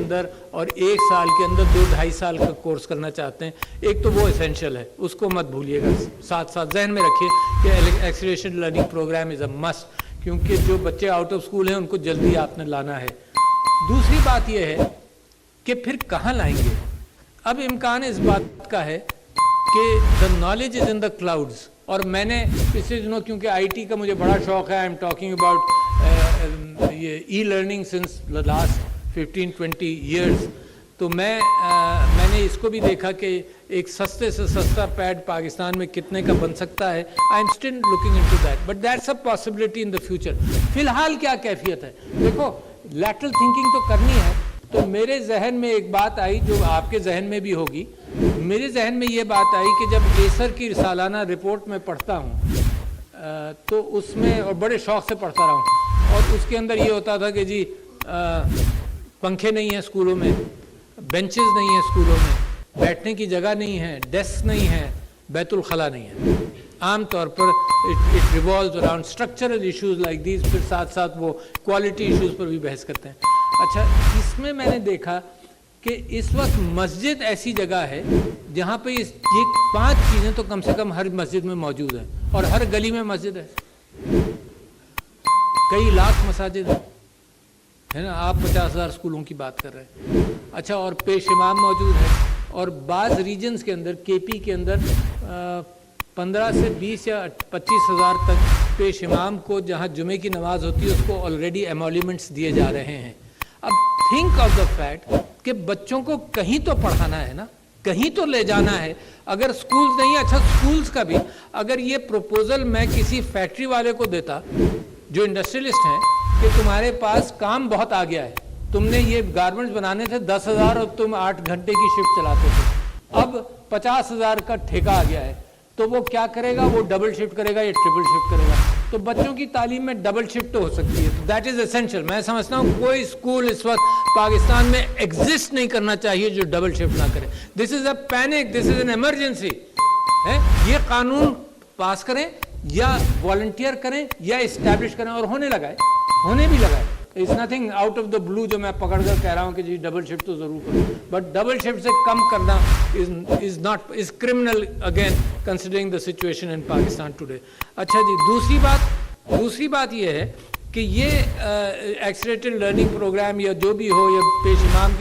اندر اور 1 سال کے اندر 2-2.5 سال کا کورس کرنا چاہتے ہیں، ایک تو وہ اسینشل ہے، اس کو مت بھولیے گا، ساتھ ساتھ ذہن میں رکھیے کہ ایکسیلریشن لرننگ پروگرام از اے مسٹ، کیونکہ جو بچے آؤٹ آف اسکول ہیں ان کو جلدی آپ نے لانا ہے۔ دوسری بات یہ ہے کہ پھر کہاں لائیں گے؟ اب امکان اس بات کا ہے کہ the knowledge is in the clouds، اور میں نے پچھلے دنوں کیونکہ آئی ٹی کا مجھے بڑا شوق ہے، آئی ایم ٹاکنگ اباؤٹ یہ e learning since last 15-20 years, تو میں نے اس کو بھی دیکھا کہ ایک سستے سے سستا پیڈ پاکستان میں کتنے کا بن سکتا ہے۔ I am still looking into that, but that's a possibility in the future. فی الحال کیا کیفیت ہے؟ دیکھو لیٹرل تھنکنگ تو کرنی ہے، تو میرے ذہن میں ایک بات آئی جو آپ کے ذہن میں بھی ہوگی، میرے ذہن میں یہ بات آئی کہ جب ایسر کی سالانہ رپورٹ میں پڑھتا ہوں تو اس میں، اور بڑے شوق سے پڑھتا رہا ہوں، اور اس کے اندر یہ ہوتا تھا کہ جی پنکھے نہیں ہیں اسکولوں میں، بینچز نہیں ہیں اسکولوں میں، بیٹھنے کی جگہ نہیں ہے، ڈیسک نہیں ہے، بیت الخلا نہیں ہے۔ عام طور پر it revolves around structural issues like these, پھر ساتھ ساتھ وہ کوالٹی ایشوز پر بھی بحث کرتے ہیں۔ اچھا، اس میں نے دیکھا کہ اس وقت مسجد ایسی جگہ ہے جہاں پہ یہ 5 چیزیں تو کم سے کم ہر مسجد میں موجود ہیں، اور ہر گلی میں مسجد ہے، کئی لاکھ مساجد ہیں، ہے نا؟ آپ 50,000 اسکولوں کی بات کر رہے ہیں۔ اچھا، اور پیش امام موجود ہے، اور بعض ریجنز کے اندر، کے پی کے اندر 15 سے 20 یا 25 ہزار تک پیش امام کو جہاں جمعے کی نماز ہوتی ہے اس کو آلریڈی ایمولیمنٹس دیے جا رہے ہیں۔ اب تھنک آف دا فیکٹ کہ بچوں کو کہیں تو پڑھانا ہے نا، کہیں تو لے جانا ہے۔ اگر سکولز نہیں، اچھا سکولز کا بھی اگر یہ پروپوزل میں کسی فیکٹری والے کو دیتا جو انڈسٹریلسٹ ہیں کہ تمہارے پاس کام بہت آ گیا ہے، تم نے یہ گارمنٹس بنانے تھے 10,000 اور تم 8 گھنٹے کی شفٹ چلاتے تھے، اب 50,000 کا ٹھیکہ آ گیا ہے، تو وہ کیا کرے گا؟ وہ ڈبل شفٹ کرے گا یا ٹرپل شفٹ کرے گا؟ تو بچوں کی تعلیم میں ڈبل شفٹ ہو سکتی ہے، دیٹ از اسینشل۔ میں سمجھتا ہوں کوئی اسکول اس وقت پاکستان میں ایگزسٹ نہیں کرنا چاہیے جو ڈبل شفٹ نہ کرے۔ This is a panic, this is an emergency ہے۔ یہ قانون پاس کریں یا والنٹیئر کریں یا اسٹیبلش کریں، اور ہونے لگا ہے، ہونے بھی لگا ہے۔ It's nothing out of the blue جو میں پکڑ کر کہہ رہا ہوں کہ جی ڈبل شفٹ تو ضرور کرو، بٹ ڈبل شفٹ سے کم کرنا از criminal again considering the situation in Pakistan today۔ اچھا جی، دوسری بات یہ ہے کہ یہ ایکسیلریٹڈ لرننگ پروگرام یا جو بھی ہو، یا پیش امام کے